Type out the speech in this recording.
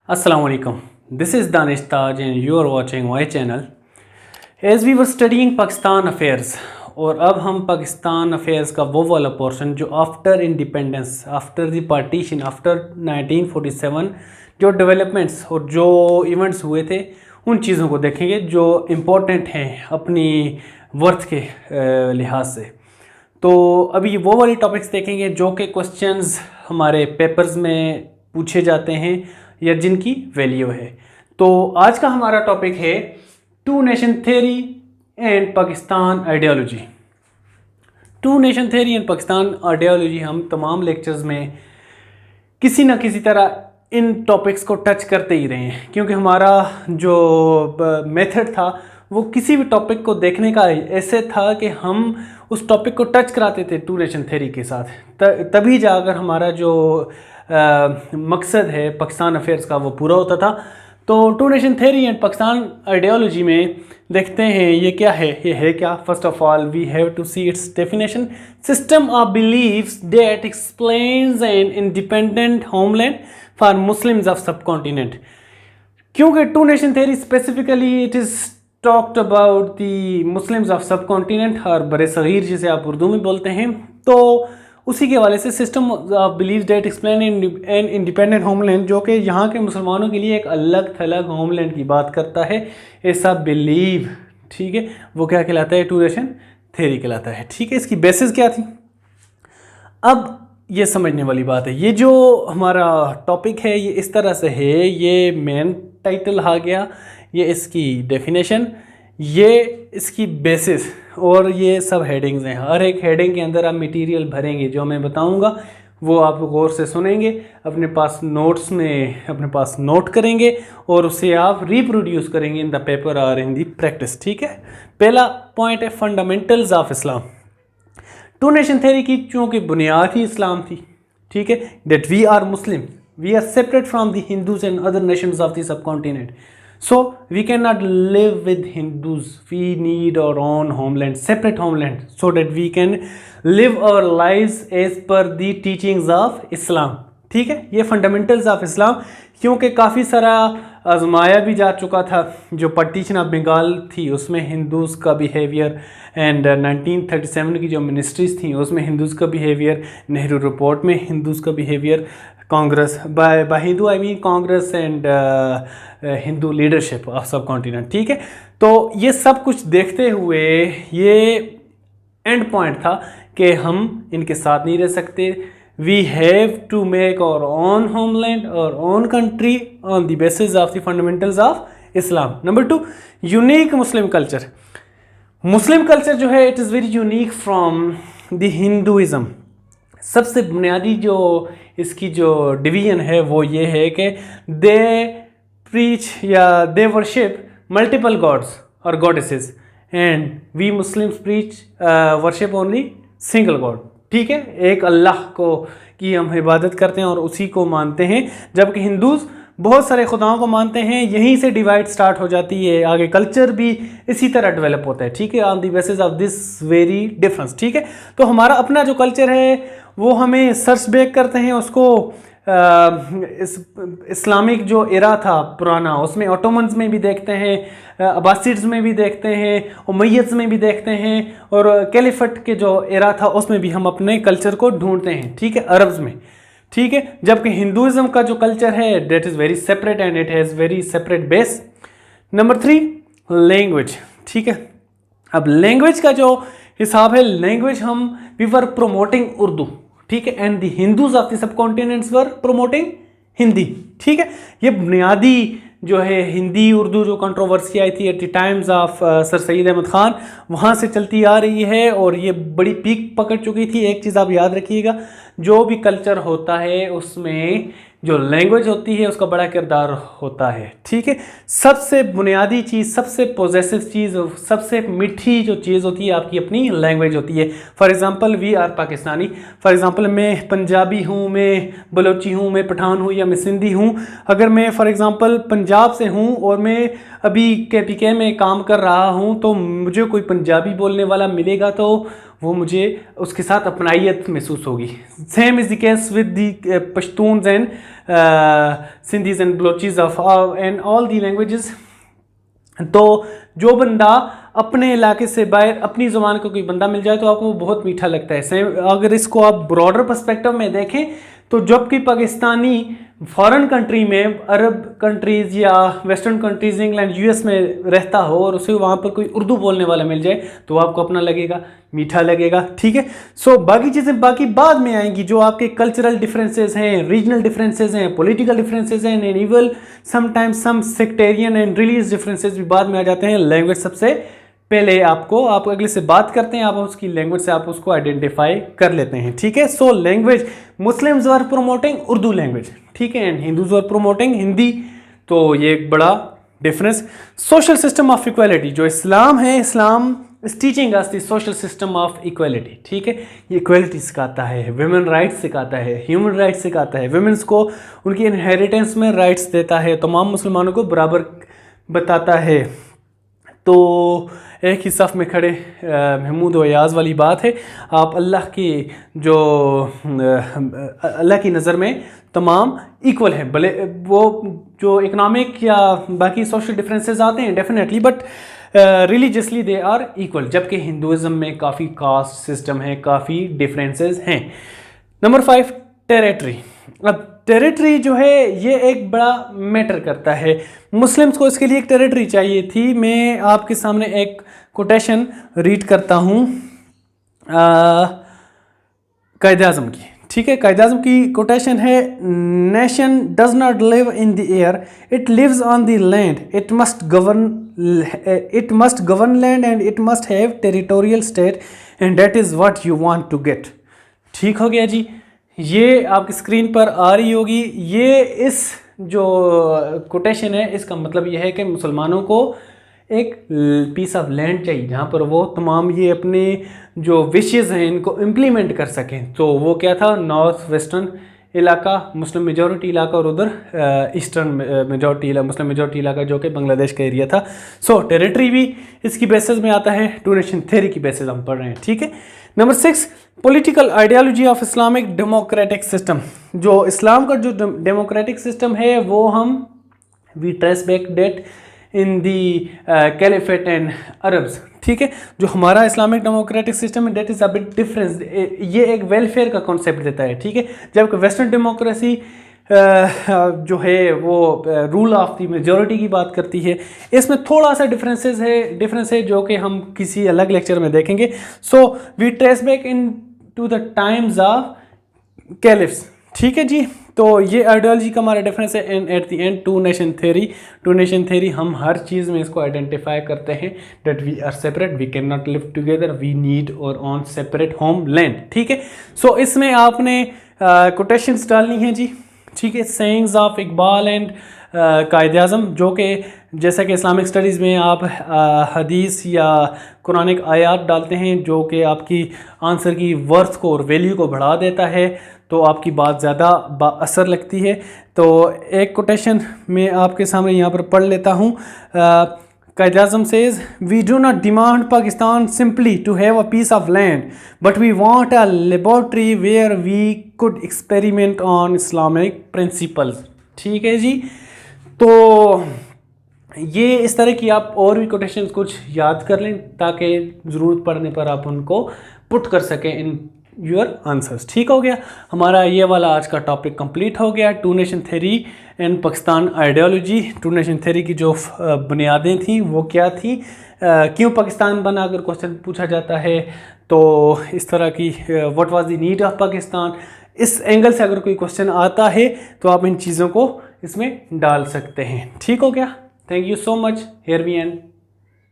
Assalamu alaikum. This is Danish Taj and you are watching my channel. As we were studying Pakistan affairs और अब हम Pakistan affairs का वो वाला portion जो after independence, after the partition, after 1947 जो developments और जो इवेंट्स हुए थे उन चीज़ों को देखेंगे जो इम्पोर्टेंट हैं अपनी वर्थ के लिहाज से। तो अभी वो वाली टॉपिक्स देखेंगे जो कि क्वेश्चंस हमारे पेपर्स में पूछे जाते हैं या जिनकी वैल्यू है। तो आज का हमारा टॉपिक है two nation theory and Pakistan ideology. Two nation theory and Pakistan ideology हम तमाम लेक्चर्स में किसी ना किसी तरह इन टॉपिक्स को टच करते ही रहे हैं, क्योंकि हमारा जो मेथड था वो किसी भी टॉपिक को देखने का ऐसे था कि हम उस टॉपिक को टच कराते थे टू नेशन थ्योरी के साथ, तभी जाकर हमारा जो मकसद है पाकिस्तान अफेयर्स का वो पूरा होता था। तो two nation theory and Pakistan ideology में देखते हैं ये क्या है। ये है क्या? First of all we have to see its definition. System of beliefs that explains an independent homeland for Muslims of subcontinent. क्योंकि two nation theory specifically it is talked about the Muslims of subcontinent और बड़े सगीर जिसे आप उर्दू में बोलते हैं, तो उसी के हवाले से system of believe date explain N independent homeland जो कि यहाँ के मुसलमानों के लिए एक अलग थलग होमलैंड की बात करता है, ऐसा बिलीव, ठीक है, वो क्या कहलाता है? टू नेशन थ्योरी कहलाता है। ठीक है, इसकी बेसिस क्या थी अब ये समझने वाली बात है। ये जो हमारा टॉपिक है ये इस तरह से है, ये मेन टाइटल आ गया, ये इसकी डेफिनेशन, ये इसकी बेसिस और ये सब हेडिंग्स हैं। हर एक हेडिंग के अंदर आप मटेरियल भरेंगे, जो मैं बताऊंगा वो आप गौर से सुनेंगे, अपने पास नोट्स में अपने पास नोट करेंगे और उसे आप रिप्रोड्यूस करेंगे इन द पेपर और इन द प्रैक्टिस। ठीक है, पहला पॉइंट है fundamentals of Islam. Two nation theory की चूँकि बुनियाद ही इस्लाम थी, ठीक है, that we are Muslim, we are separate from the Hindus and other nations of the subcontinent, so we cannot live with Hindus, we need our own homeland, separate homeland, so that we can live our lives as per the teachings of Islam। ठीक है, ये fundamentals of इस्लाम, क्योंकि काफ़ी सारा आजमाया भी जा चुका था। जो पार्टीशन ऑफ बंगाल थी उसमें हिंदूज़ का बिहेवियर एंड 1937 की जो मिनिस्ट्रीज़ थी उसमें हिंदूज़ का बिहेवियर, नेहरू रिपोर्ट में हिंदूज़ का behaviour, Congress by Hindu I mean Congress and Hindu leadership of subcontinent. ठीक है, तो ये सब कुछ देखते हुए ये एंड पॉइंट था कि हम इनके साथ नहीं रह सकते। We have to make our own homeland और own country on the basis of the fundamentals of Islam. Number 2, unique Muslim culture. Muslim culture जो है it is very unique from the Hinduism. सबसे बुनियादी जो इसकी जो डिवीजन है वो ये है कि दे प्रीच या दे वर्शिप मल्टीपल गॉड्स और goddesses and we Muslims preach worship only single god. ठीक है, एक अल्लाह को की हम इबादत करते हैं और उसी को मानते हैं, जबकि हिंदूज़ बहुत सारे खुदाओं को मानते हैं। यहीं से डिवाइड स्टार्ट हो जाती है, आगे कल्चर भी इसी तरह डेवलप होता है। ठीक है, on the basis of this very difference. ठीक है, तो हमारा अपना जो कल्चर है वो हमें सर्च बैक करते हैं उसको इस्लामिक जो एरा था पुराना उसमें ऑटोमन्स में भी देखते हैं, अब्बासिड्स में भी देखते हैं, उमय्यद्स में भी देखते हैं और कैलिफट के जो एरा था उसमें भी हम अपने कल्चर को ढूंढते हैं। ठीक है, अरब्स में। ठीक है, जबकि हिंदुइज्म का जो कल्चर है that is very separate and it has very separate base. Number 3, language. ठीक है, अब लैंग्वेज का जो हिसाब है, लैंग्वेज हम वी वर प्रोमोटिंग उर्दू, ठीक है, and the Hindus of the सब कॉन्टिनेंट्स वर प्रोमोटिंग हिंदी। ठीक है, ये बुनियादी जो है हिंदी उर्दू जो कंट्रोवर्सी आई थी at the times of sir Syed Ahmad Khan, वहाँ से चलती आ रही है और ये बड़ी पीक पकड़ चुकी थी। एक चीज़ आप याद रखिएगा, जो भी कल्चर होता है उसमें जो लैंग्वेज होती है उसका बड़ा किरदार होता है। ठीक है, सबसे बुनियादी चीज़, सबसे पॉजिटिव चीज़, सबसे मीठी जो चीज़ होती है आपकी अपनी लैंग्वेज होती है। For example we are Pakistani, for example मैं पंजाबी हूँ, मैं बलोची हूँ, मैं पठान हूँ या मैं सिंधी हूँ। अगर मैं फॉर एग्जांपल पंजाब से हूँ और मैं अभी KPK में काम कर रहा हूँ तो मुझे कोई पंजाबी बोलने वाला मिलेगा तो वो मुझे उसके साथ अपनाइयत महसूस होगी। Same is the case with the Pashtuns and Sindhis and Balochis of and all the languages. तो जो बंदा अपने इलाके से बाहर अपनी ज़ुबान का कोई बंदा मिल जाए तो आपको वो बहुत मीठा लगता है। सेम अगर इसको आप ब्रॉडर पर्सपेक्टिव में देखें तो जबकि पाकिस्तानी फॉरेन कंट्री में, अरब कंट्रीज़ या वेस्टर्न कंट्रीज़, इंग्लैंड, यूएस में रहता हो और उसे वहाँ पर कोई उर्दू बोलने वाला मिल जाए तो आपको अपना लगेगा, मीठा लगेगा। ठीक है, सो बाकी चीज़ें बाकी बाद में आएंगी, जो आपके कल्चरल डिफरेंसेस हैं, रीजनल डिफरेंसेस हैं, पॉलिटिकल डिफरेंसेस हैं, and even sometimes some sectarian and religious differences भी बाद में आ जाते हैं। लैंग्वेज सबसे पहले आप अगले से बात करते हैं, आप उसकी लैंग्वेज से आप उसको आइडेंटिफाई कर लेते हैं। ठीक है, so language, Muslims were promoting Urdu language, ठीक है, and Hindus were promoting Hindi. तो ये एक बड़ा difference. Social system of equality, जो इस्लाम है, Islam is teaching us the social system of equality. ठीक है, ये इक्वालिटी सिखाता है, वुमेन राइट्स सिखाता है, ह्यूमन राइट्स सिखाता है, वुमेन्स को उनकी इनहेरिटेंस में राइट्स देता है, तमाम मुसलमानों को बराबर बताता है। तो एक ही सफ़ में खड़े महमूद व याज वाली बात है, आप अल्लाह की अल्लाह की नज़र में तमाम इक्वल है, भले वो जो इकनॉमिक या बाकी सोशल डिफरेंसेस आते हैं definitely, but religiously they are equal. जबकि हिंदुज़म में काफ़ी कास्ट सिस्टम है, काफ़ी डिफरेंसेस हैं। Number 5, territory. अब टेरिटरी जो है ये एक बड़ा मैटर करता है। मुस्लिम्स को इसके लिए एक टेरिटरी चाहिए थी। मैं आपके सामने एक कोटेशन रीड करता हूँ कायद-ए-आज़म की। ठीक है, कायद-ए-आज़म की कोटेशन है, nation does not live in the air, it lives on the land, it must govern land and it must have territorial state and that is what you want to get. ठीक हो गया जी, ये आपकी screen पर आ रही होगी। ये इस जो कोटेशन है इसका मतलब ये है कि मुसलमानों को एक पीस ऑफ लैंड चाहिए जहाँ पर वो तमाम ये अपने जो विशेज़ हैं इनको इम्प्लीमेंट कर सकें। तो वो क्या था, नॉर्थ वेस्टर्न इलाका, मुस्लिम मेजॉरिटी इलाका, और उधर ईस्टर्न मेजॉरिटी मुस्लिम मेजॉरिटी इलाका जो कि बांग्लादेश का एरिया था। सो टेरिटरी भी इसकी बेसिस में आता है, टू नेशन थ्योरी की बेसिस हम पढ़ रहे हैं। ठीक है, number 6, political ideology of Islamic democratic system. जो इस्लाम का जो डेमोक्रेटिक सिस्टम है वो हम we trace back that in the caliphate and Arabs. ठीक है, जो हमारा इस्लामिक डेमोक्रेटिक सिस्टम है that is a bit difference. ये एक वेलफेयर का कॉन्सेप्ट देता है। ठीक है, जबकि वेस्टर्न डेमोक्रेसी जो है वो रूल ऑफ द मेजॉरिटी की बात करती है। इसमें थोड़ा सा डिफरेंस है जो कि हम किसी अलग लेक्चर में देखेंगे। So we trace back into the times of caliphs. ठीक है जी, तो ये आइडियोलॉजी का हमारा डिफरेंस है। And at the end two nation theory हम हर चीज़ में इसको आइडेंटिफाई करते हैं that we are separate, we can not live together, we need our own separate homeland. ठीक है, सो इसमें आपने कोटेशंस डालनी है जी। ठीक है, sayings of Iqbal and Quaid-e-Azam, जो कि जैसा कि इस्लामिक स्टडीज़ में आप हदीस या कुरानिक आयात डालते हैं जो कि आपकी आंसर की वर्थ को और वैल्यू को बढ़ा देता है, तो आपकी बात ज़्यादा असर लगती है। तो एक कोटेशन मैं आपके सामने यहाँ पर पढ़ लेता हूँ। Quaid-e-Azam says, we do not demand Pakistan simply to have a piece of land, but we want a laboratory where we could experiment on Islamic principles. ठीक है जी, तो ये इस तरह की आप और भी कोटेशंस कुछ याद कर लें ताकि ज़रूरत पड़ने पर आप उनको पुट कर सकें इन योर आंसर्स। ठीक हो गया, हमारा ये वाला आज का टॉपिक कंप्लीट हो गया। Two nation theory and Pakistan ideology. Two nation theory की जो बुनियादें थी वो क्या थी, क्यों पाकिस्तान बना, अगर क्वेश्चन पूछा जाता है तो इस तरह की what was the need of Pakistan, इस एंगल से अगर कोई क्वेश्चन आता है तो आप इन चीज़ों को इसमें डाल सकते हैं। ठीक हो गया, thank you so much, here we and.